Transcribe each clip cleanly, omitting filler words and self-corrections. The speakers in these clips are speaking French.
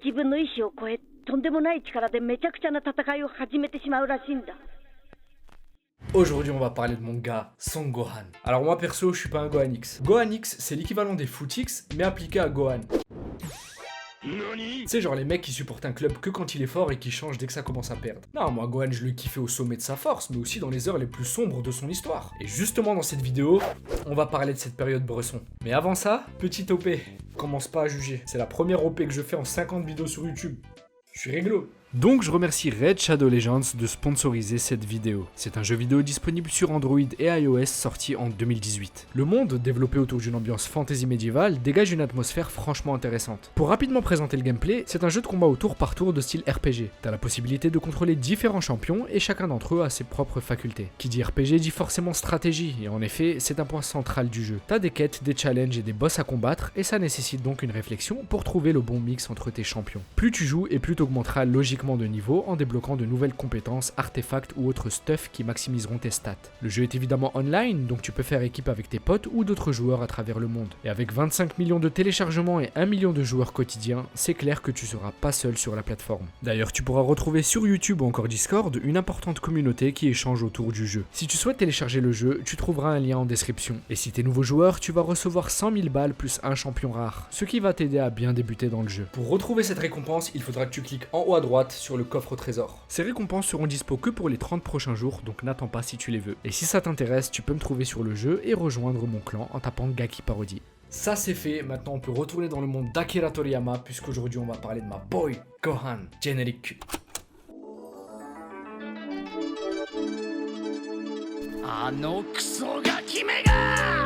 自分の意志を超え、とんでもない力でめちゃくちゃな戦いを始めてしまうらしいんだ。 Aujourd'hui, on va parler de mon gars, Son Gohan. Alors moi perso, je suis pas un Gohan X. Gohan X, c'est l'équivalent des Footix, mais appliqué à Gohan. Tu sais, genre les mecs qui supportent un club que quand il est fort et qui changent dès que ça commence à perdre. Non, moi Gohan, je le kiffais au sommet de sa force, mais aussi dans les heures les plus sombres de son histoire. Et justement dans cette vidéo, on va parler de cette période Bresson. Mais avant ça, petite OP. Commence pas à juger. C'est la première OP que je fais en 50 vidéos sur YouTube. Je suis réglo. Donc je remercie Raid Shadow Legends de sponsoriser cette vidéo. C'est un jeu vidéo disponible sur Android et iOS sorti en 2018. Le monde, développé autour d'une ambiance fantasy médiévale, dégage une atmosphère franchement intéressante. Pour rapidement présenter le gameplay, c'est un jeu de combat au tour par tour de style RPG. T'as la possibilité de contrôler différents champions et chacun d'entre eux a ses propres facultés. Qui dit RPG dit forcément stratégie, et en effet, c'est un point central du jeu. T'as des quêtes, des challenges et des boss à combattre, et ça nécessite donc une réflexion pour trouver le bon mix entre tes champions. Plus tu joues et plus t'augmenteras logiquement de niveau en débloquant de nouvelles compétences, artefacts ou autres stuff qui maximiseront tes stats. Le jeu est évidemment online, donc tu peux faire équipe avec tes potes ou d'autres joueurs à travers le monde. Et avec 25 millions de téléchargements et 1 million de joueurs quotidiens, c'est clair que tu seras pas seul sur la plateforme. D'ailleurs, tu pourras retrouver sur YouTube ou encore Discord une importante communauté qui échange autour du jeu. Si tu souhaites télécharger le jeu, tu trouveras un lien en description. Et si t'es nouveau joueur, tu vas recevoir 100 000 balles plus un champion rare, ce qui va t'aider à bien débuter dans le jeu. Pour retrouver cette récompense, il faudra que tu cliques en haut à droite sur le coffre au trésor. Ces récompenses seront dispo que pour les 30 prochains jours, donc n'attends pas si tu les veux. Et si ça t'intéresse, tu peux me trouver sur le jeu et rejoindre mon clan en tapant Gaki Parody. Ça c'est fait, maintenant on peut retourner dans le monde d'Akira Toriyama, puisqu'aujourd'hui on va parler de ma boy Gohan, Generic Q. Ano kuso ga kime ga!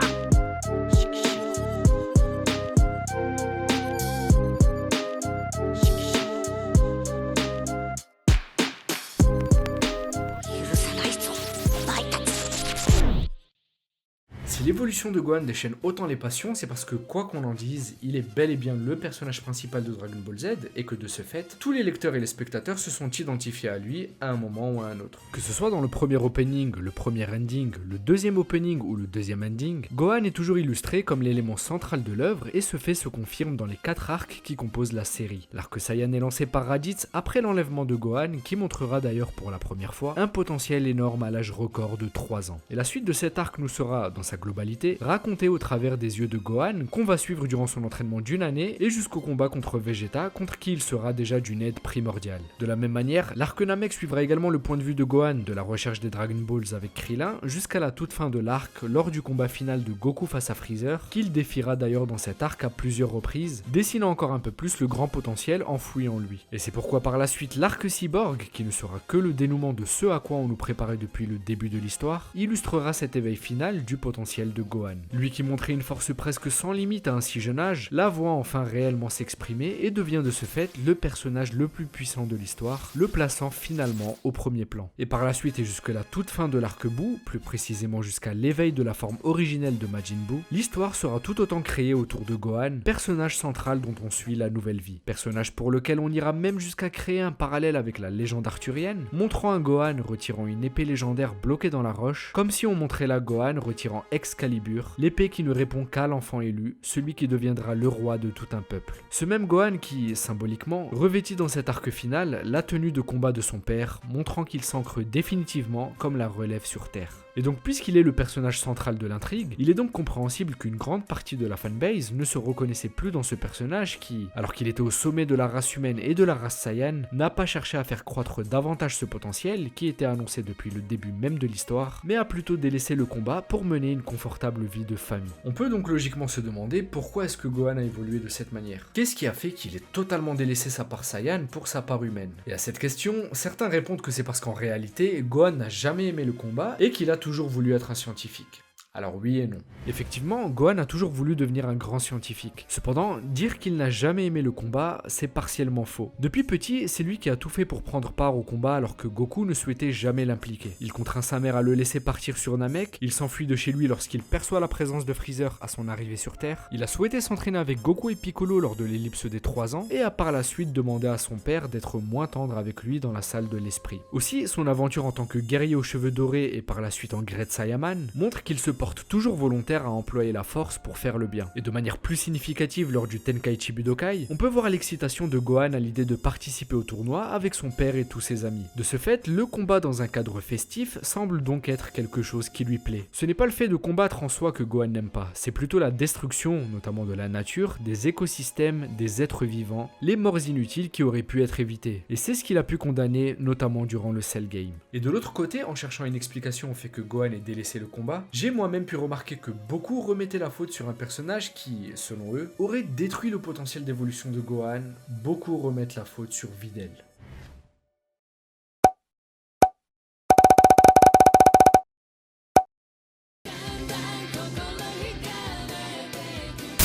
Si l'évolution de Gohan déchaîne autant les passions, c'est parce que quoi qu'on en dise, il est bel et bien le personnage principal de Dragon Ball Z, et que de ce fait, tous les lecteurs et les spectateurs se sont identifiés à lui à un moment ou à un autre. Que ce soit dans le premier opening, le premier ending, le deuxième opening ou le deuxième ending, Gohan est toujours illustré comme l'élément central de l'œuvre, et ce fait se confirme dans les 4 arcs qui composent la série. L'arc Saiyan est lancé par Raditz après l'enlèvement de Gohan, qui montrera d'ailleurs pour la première fois un potentiel énorme à l'âge record de 3 ans. Et la suite de cet arc nous sera, dans sa globalité, racontée au travers des yeux de Gohan, qu'on va suivre durant son entraînement d'une année et jusqu'au combat contre Vegeta, contre qui il sera déjà d'une aide primordiale. De la même manière, l'arc Namek suivra également le point de vue de Gohan de la recherche des Dragon Balls avec Krillin jusqu'à la toute fin de l'arc lors du combat final de Goku face à Freezer, qu'il défiera d'ailleurs dans cet arc à plusieurs reprises, dessinant encore un peu plus le grand potentiel enfoui en lui. Et c'est pourquoi par la suite l'arc Cyborg, qui ne sera que le dénouement de ce à quoi on nous préparait depuis le début de l'histoire, illustrera cet éveil final du potentiel de Gohan. Lui qui montrait une force presque sans limite à un si jeune âge, la voit enfin réellement s'exprimer et devient de ce fait le personnage le plus puissant de l'histoire, le plaçant finalement au premier plan. Et par la suite et jusque la toute fin de l'arc Buu, plus précisément jusqu'à l'éveil de la forme originelle de Majin Buu, l'histoire sera tout autant créée autour de Gohan, personnage central dont on suit la nouvelle vie. Personnage pour lequel on ira même jusqu'à créer un parallèle avec la légende arthurienne, montrant un Gohan retirant une épée légendaire bloquée dans la roche, comme si on montrait la Gohan retirant Excalibur, l'épée qui ne répond qu'à l'enfant élu, celui qui deviendra le roi de tout un peuple. Ce même Gohan qui, symboliquement, revêtit dans cet arc final la tenue de combat de son père, montrant qu'il s'ancre définitivement comme la relève sur Terre. Et donc puisqu'il est le personnage central de l'intrigue, il est donc compréhensible qu'une grande partie de la fanbase ne se reconnaissait plus dans ce personnage qui, alors qu'il était au sommet de la race humaine et de la race Saiyan, n'a pas cherché à faire croître davantage ce potentiel qui était annoncé depuis le début même de l'histoire, mais a plutôt délaissé le combat pour mener une confortable vie de famille. On peut donc logiquement se demander pourquoi est-ce que Gohan a évolué de cette manière. Qu'est-ce qui a fait qu'il ait totalement délaissé sa part Saiyan pour sa part humaine? Et à cette question, certains répondent que c'est parce qu'en réalité, Gohan n'a jamais aimé le combat et qu'il a toujours voulu être un scientifique. Alors oui et non. Effectivement, Gohan a toujours voulu devenir un grand scientifique. Cependant, dire qu'il n'a jamais aimé le combat, c'est partiellement faux. Depuis petit, c'est lui qui a tout fait pour prendre part au combat alors que Goku ne souhaitait jamais l'impliquer. Il contraint sa mère à le laisser partir sur Namek, il s'enfuit de chez lui lorsqu'il perçoit la présence de Freezer à son arrivée sur Terre, il a souhaité s'entraîner avec Goku et Piccolo lors de l'ellipse des 3 ans, et a par la suite demandé à son père d'être moins tendre avec lui dans la salle de l'esprit. Aussi, son aventure en tant que guerrier aux cheveux dorés et par la suite en Great Saiyaman montre qu'il se porte porte toujours volontaire à employer la force pour faire le bien. Et de manière plus significative lors du Tenkaichi Budokai, on peut voir l'excitation de Gohan à l'idée de participer au tournoi avec son père et tous ses amis. De ce fait, le combat dans un cadre festif semble donc être quelque chose qui lui plaît. Ce n'est pas le fait de combattre en soi que Gohan n'aime pas, c'est plutôt la destruction, notamment de la nature, des écosystèmes, des êtres vivants, les morts inutiles qui auraient pu être évitées. Et c'est ce qu'il a pu condamner, notamment durant le Cell Game. Et de l'autre côté, en cherchant une explication au fait que Gohan ait délaissé le combat, j'ai moi-même pu remarquer que beaucoup remettaient la faute sur un personnage qui, selon eux, aurait détruit le potentiel d'évolution de Gohan. Beaucoup remettent la faute sur Videl.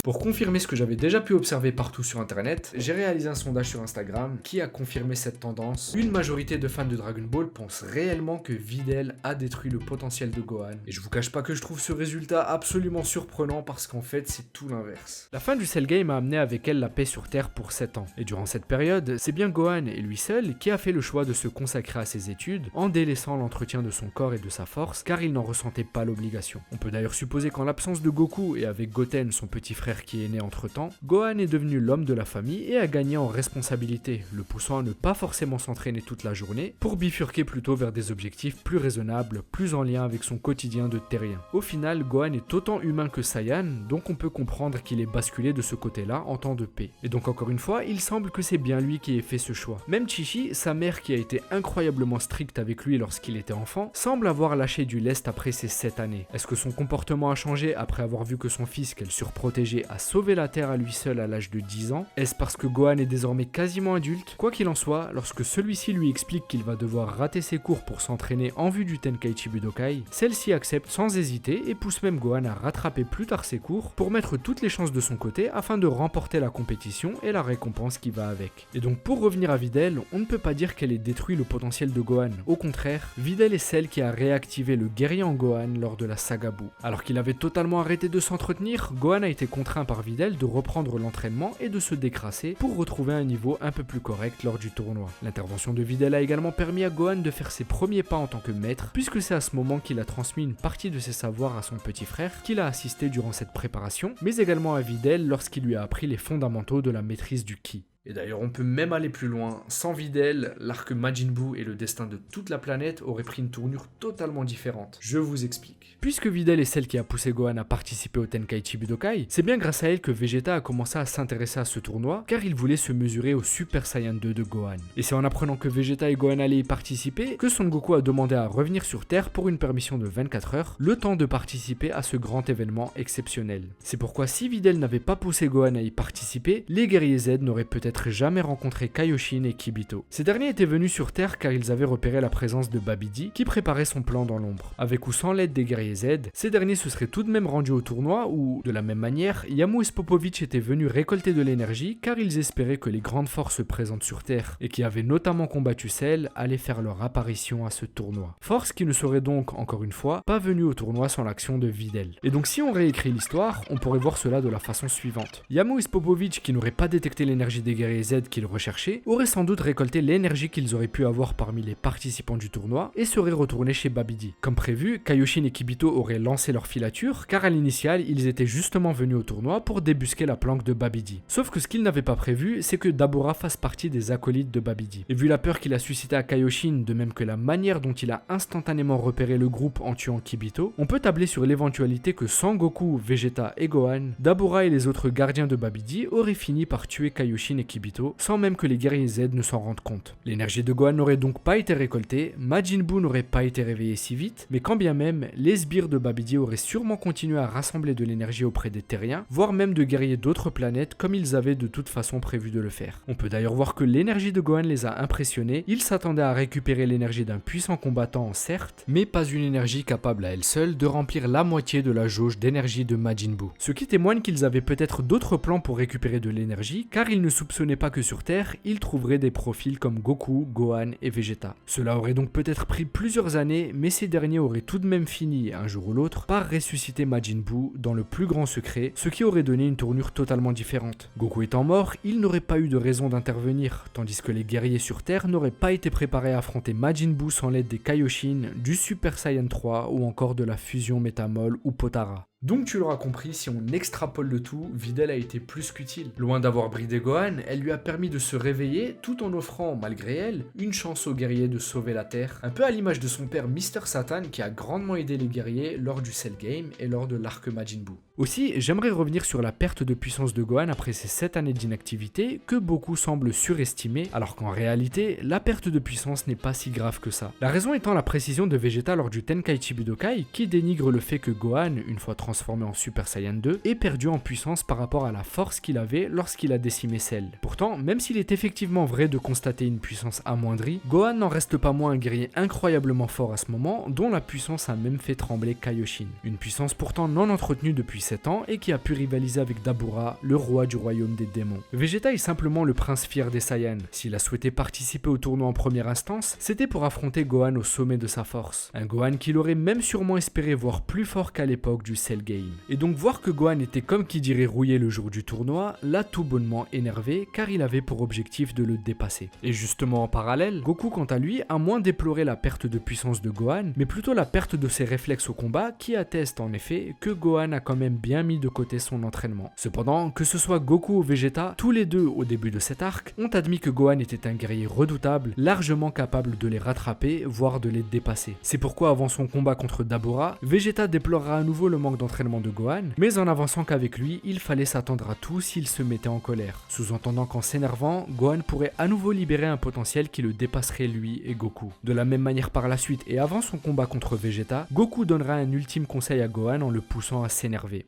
Pour confirmer ce que j'avais déjà pu observer partout sur internet, j'ai réalisé un sondage sur Instagram qui a confirmé cette tendance. Une majorité de fans de Dragon Ball pensent réellement que Videl a détruit le potentiel de Gohan. Et je vous cache pas que je trouve ce résultat absolument surprenant parce qu'en fait c'est tout l'inverse. La fin du Cell Game a amené avec elle la paix sur Terre pour 7 ans. Et durant cette période, c'est bien Gohan et lui seul qui a fait le choix de se consacrer à ses études en délaissant l'entretien de son corps et de sa force car il n'en ressentait pas l'obligation. On peut d'ailleurs supposer qu'en l'absence de Goku et avec Goten, son petit frère qui est né entre temps, Gohan est devenu l'homme de la famille et a gagné en responsabilité, le poussant à ne pas forcément s'entraîner toute la journée pour bifurquer plutôt vers des objectifs plus raisonnables, plus en lien avec son quotidien de terrien. Au final, Gohan est autant humain que Saiyan, donc on peut comprendre qu'il est basculé de ce côté-là en temps de paix. Et donc encore une fois, il semble que c'est bien lui qui ait fait ce choix. Même Chi-Chi, sa mère qui a été incroyablement stricte avec lui lorsqu'il était enfant, semble avoir lâché du lest après ces 7 années. Est-ce que son comportement a changé après avoir vu que son fils qu'elle surprotégeait a sauvé la Terre à lui seul à l'âge de 10 ans? Est-ce parce que Gohan est désormais quasiment adulte? Quoi qu'il en soit, lorsque celui-ci lui explique qu'il va devoir rater ses cours pour s'entraîner en vue du Tenkaichi Budokai, celle-ci accepte sans hésiter et pousse même Gohan à rattraper plus tard ses cours pour mettre toutes les chances de son côté afin de remporter la compétition et la récompense qui va avec. Et donc pour revenir à Videl, on ne peut pas dire qu'elle ait détruit le potentiel de Gohan. Au contraire, Videl est celle qui a réactivé le guerrier en Gohan lors de la saga Buu. Alors qu'il avait totalement arrêté de s'entretenir, Gohan a été contraint par Videl de reprendre l'entraînement et de se décrasser pour retrouver un niveau un peu plus correct lors du tournoi. L'intervention de Videl a également permis à Gohan de faire ses premiers pas en tant que maître, puisque c'est à ce moment qu'il a transmis une partie de ses savoirs à son petit frère, qui l'a assisté durant cette préparation, mais également à Videl lorsqu'il lui a appris les fondamentaux de la maîtrise du Ki. Et d'ailleurs, on peut même aller plus loin. Sans Videl, l'arc Majin Buu et le destin de toute la planète auraient pris une tournure totalement différente. Je vous explique. Puisque Videl est celle qui a poussé Gohan à participer au Tenkaichi Budokai, c'est bien grâce à elle que Vegeta a commencé à s'intéresser à ce tournoi, car il voulait se mesurer au Super Saiyan 2 de Gohan. Et c'est en apprenant que Vegeta et Gohan allaient y participer que Son Goku a demandé à revenir sur Terre pour une permission de 24 heures, le temps de participer à ce grand événement exceptionnel. C'est pourquoi si Videl n'avait pas poussé Gohan à y participer, les guerriers Z n'auraient peut-être jamais rencontré Kaioshin et Kibito. Ces derniers étaient venus sur Terre car ils avaient repéré la présence de Babidi qui préparait son plan dans l'ombre. Avec ou sans l'aide des guerriers Z, ces derniers se seraient tout de même rendus au tournoi où, de la même manière, Yamu et Spopovich étaient venus récolter de l'énergie car ils espéraient que les grandes forces présentes sur Terre et qui avaient notamment combattu Cell allaient faire leur apparition à ce tournoi. Force qui ne serait donc, encore une fois, pas venue au tournoi sans l'action de Videl. Et donc si on réécrit l'histoire, on pourrait voir cela de la façon suivante. Yamu et Spopovich, qui n'auraient pas détecté l'énergie des guerriers Z qu'ils recherchaient, auraient sans doute récolté l'énergie qu'ils auraient pu avoir parmi les participants du tournoi et seraient retournés chez Babidi. Comme prévu, Kaioshin et Kibito auraient lancé leur filature car à l'initiale, ils étaient justement venus au tournoi pour débusquer la planque de Babidi. Sauf que ce qu'ils n'avaient pas prévu, c'est que Dabura fasse partie des acolytes de Babidi. Et vu la peur qu'il a suscité à Kaioshin, de même que la manière dont il a instantanément repéré le groupe en tuant Kibito, on peut tabler sur l'éventualité que sans Goku, Vegeta et Gohan, Dabura et les autres gardiens de Babidi auraient fini par tuer Kaioshin et Kibito sans même que les guerriers Z ne s'en rendent compte. L'énergie de Gohan n'aurait donc pas été récoltée, Majin Buu n'aurait pas été réveillé si vite, mais quand bien même, les sbires de Babidi auraient sûrement continué à rassembler de l'énergie auprès des terriens, voire même de guerriers d'autres planètes comme ils avaient de toute façon prévu de le faire. On peut d'ailleurs voir que l'énergie de Gohan les a impressionnés, ils s'attendaient à récupérer l'énergie d'un puissant combattant certes, mais pas une énergie capable à elle seule de remplir la moitié de la jauge d'énergie de Majin Buu. Ce qui témoigne qu'ils avaient peut-être d'autres plans pour récupérer de l'énergie, car ils ne soupçonnaient ce n'est pas que sur Terre, il trouverait des profils comme Goku, Gohan et Vegeta. Cela aurait donc peut-être pris plusieurs années, mais ces derniers auraient tout de même fini, un jour ou l'autre, par ressusciter Majin Buu dans le plus grand secret, ce qui aurait donné une tournure totalement différente. Goku étant mort, il n'aurait pas eu de raison d'intervenir, tandis que les guerriers sur Terre n'auraient pas été préparés à affronter Majin Buu sans l'aide des Kaioshin, du Super Saiyan 3 ou encore de la fusion Métamol ou Potara. Donc tu l'auras compris, si on extrapole le tout, Videl a été plus qu'utile. Loin d'avoir bridé Gohan, elle lui a permis de se réveiller tout en offrant, malgré elle, une chance aux guerriers de sauver la Terre, un peu à l'image de son père Mr Satan qui a grandement aidé les guerriers lors du Cell Game et lors de l'arc Majin Buu. Aussi, j'aimerais revenir sur la perte de puissance de Gohan après ces 7 années d'inactivité que beaucoup semblent surestimer, alors qu'en réalité, la perte de puissance n'est pas si grave que ça. La raison étant la précision de Vegeta lors du Tenkaichi Budokai qui dénigre le fait que Gohan, une fois transformé en Super Saiyan 2, ait perdu en puissance par rapport à la force qu'il avait lorsqu'il a décimé Cell. Pourtant, même s'il est effectivement vrai de constater une puissance amoindrie, Gohan n'en reste pas moins un guerrier incroyablement fort à ce moment, dont la puissance a même fait trembler Kaioshin. Une puissance pourtant non entretenue depuis 7 ans et qui a pu rivaliser avec Dabura, le roi du royaume des démons. Vegeta est simplement le prince fier des Saiyans. S'il a souhaité participer au tournoi en première instance, c'était pour affronter Gohan au sommet de sa force. Un Gohan qu'il aurait même sûrement espéré voir plus fort qu'à l'époque du Cell Game. Et donc voir que Gohan était comme qui dirait rouillé le jour du tournoi, l'a tout bonnement énervé car il avait pour objectif de le dépasser. Et justement en parallèle, Goku quant à lui a moins déploré la perte de puissance de Gohan, mais plutôt la perte de ses réflexes au combat qui atteste en effet que Gohan a quand même bien mis de côté son entraînement. Cependant, que ce soit Goku ou Vegeta, tous les deux au début de cet arc ont admis que Gohan était un guerrier redoutable, largement capable de les rattraper, voire de les dépasser. C'est pourquoi avant son combat contre Dabura, Vegeta déplorera à nouveau le manque d'entraînement de Gohan, mais en avançant qu'avec lui, il fallait s'attendre à tout s'il se mettait en colère, sous-entendant qu'en s'énervant, Gohan pourrait à nouveau libérer un potentiel qui le dépasserait lui et Goku. De la même manière par la suite et avant son combat contre Vegeta, Goku donnera un ultime conseil à Gohan en le poussant à s'énerver.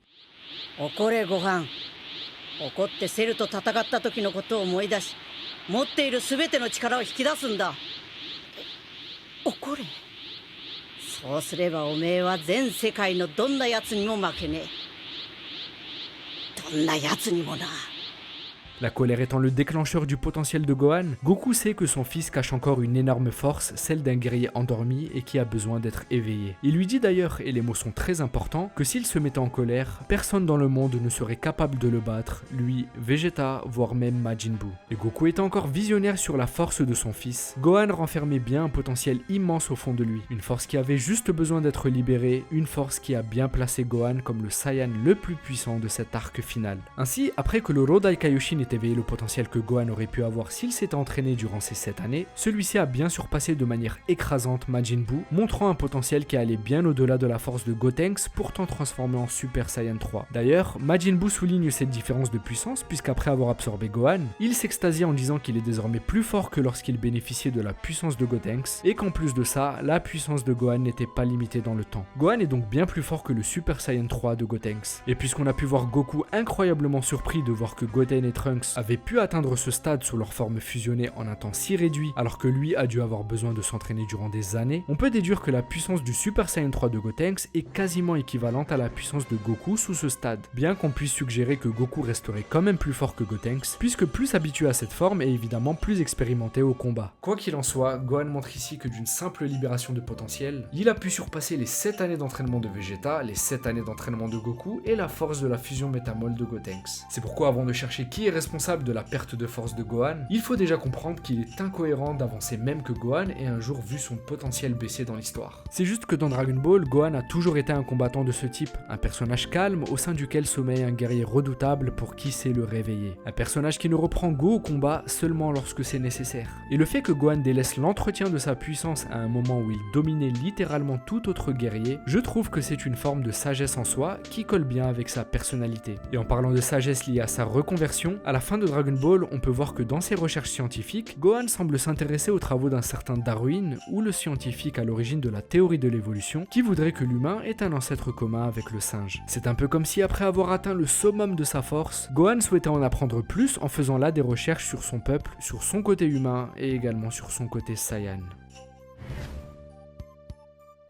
怒れご飯怒ってセルと戦った時のことを思い出し持っている全ての力を引き出すんだ怒れそうすればおめえは全世界のどんな奴にも負けねえどんな奴にもな La colère étant le déclencheur du potentiel de Gohan, Goku sait que son fils cache encore une énorme force, celle d'un guerrier endormi et qui a besoin d'être éveillé. Il lui dit d'ailleurs, et les mots sont très importants, que s'il se mettait en colère, personne dans le monde ne serait capable de le battre, lui, Vegeta, voire même Majin Buu. Et Goku étant encore visionnaire sur la force de son fils, Gohan renfermait bien un potentiel immense au fond de lui, une force qui avait juste besoin d'être libérée, une force qui a bien placé Gohan comme le Saiyan le plus puissant de cet arc final. Ainsi, après que le Rodai Kaioshin ait éveillé le potentiel que Gohan aurait pu avoir s'il s'était entraîné durant ces 7 années, celui-ci a bien surpassé de manière écrasante Majin Buu, montrant un potentiel qui allait bien au-delà de la force de Gotenks, pourtant transformé en Super Saiyan 3. D'ailleurs, Majin Buu souligne cette différence de puissance puisqu'après avoir absorbé Gohan, il s'extasie en disant qu'il est désormais plus fort que lorsqu'il bénéficiait de la puissance de Gotenks, et qu'en plus de ça, la puissance de Gohan n'était pas limitée dans le temps. Gohan est donc bien plus fort que le Super Saiyan 3 de Gotenks. Et puisqu'on a pu voir Goku incroyablement surpris de voir que Goten et Trunks avaient pu atteindre ce stade sous leur forme fusionnée en un temps si réduit alors que lui a dû avoir besoin de s'entraîner durant des années, on peut déduire que la puissance du Super Saiyan 3 de Gotenks est quasiment équivalente à la puissance de Goku sous ce stade, bien qu'on puisse suggérer que Goku resterait quand même plus fort que Gotenks, puisque plus habitué à cette forme et évidemment plus expérimenté au combat. Quoi qu'il en soit, Gohan montre ici que d'une simple libération de potentiel, il a pu surpasser les 7 années d'entraînement de Vegeta, les 7 années d'entraînement de Goku et la force de la fusion Métamol de Gotenks. C'est pourquoi avant de chercher qui est responsable de la perte de force de Gohan, il faut déjà comprendre qu'il est incohérent d'avancer même que Gohan ait un jour vu son potentiel baisser dans l'histoire. C'est juste que dans Dragon Ball, Gohan a toujours été un combattant de ce type, un personnage calme au sein duquel sommeille un guerrier redoutable pour qui sait le réveiller. Un personnage qui ne reprend go au combat seulement lorsque c'est nécessaire. Et le fait que Gohan délaisse l'entretien de sa puissance à un moment où il dominait littéralement tout autre guerrier, je trouve que c'est une forme de sagesse en soi qui colle bien avec sa personnalité. Et en parlant de sagesse liée à sa reconversion, à la fin de Dragon Ball, on peut voir que dans ses recherches scientifiques, Gohan semble s'intéresser aux travaux d'un certain Darwin, ou le scientifique à l'origine de la théorie de l'évolution, qui voudrait que l'humain ait un ancêtre commun avec le singe. C'est un peu comme si après avoir atteint le summum de sa force, Gohan souhaitait en apprendre plus en faisant là des recherches sur son peuple, sur son côté humain et également sur son côté Saiyan.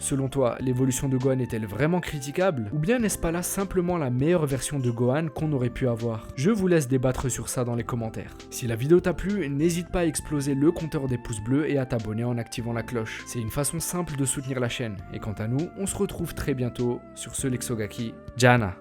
Selon toi, l'évolution de Gohan est-elle vraiment critiquable? Ou bien n'est-ce pas là simplement la meilleure version de Gohan qu'on aurait pu avoir? Je vous laisse débattre sur ça dans les commentaires. Si la vidéo t'a plu, n'hésite pas à exploser le compteur des pouces bleus et à t'abonner en activant la cloche. C'est une façon simple de soutenir la chaîne. Et quant à nous, on se retrouve très bientôt sur ce Lexogaki. Jana!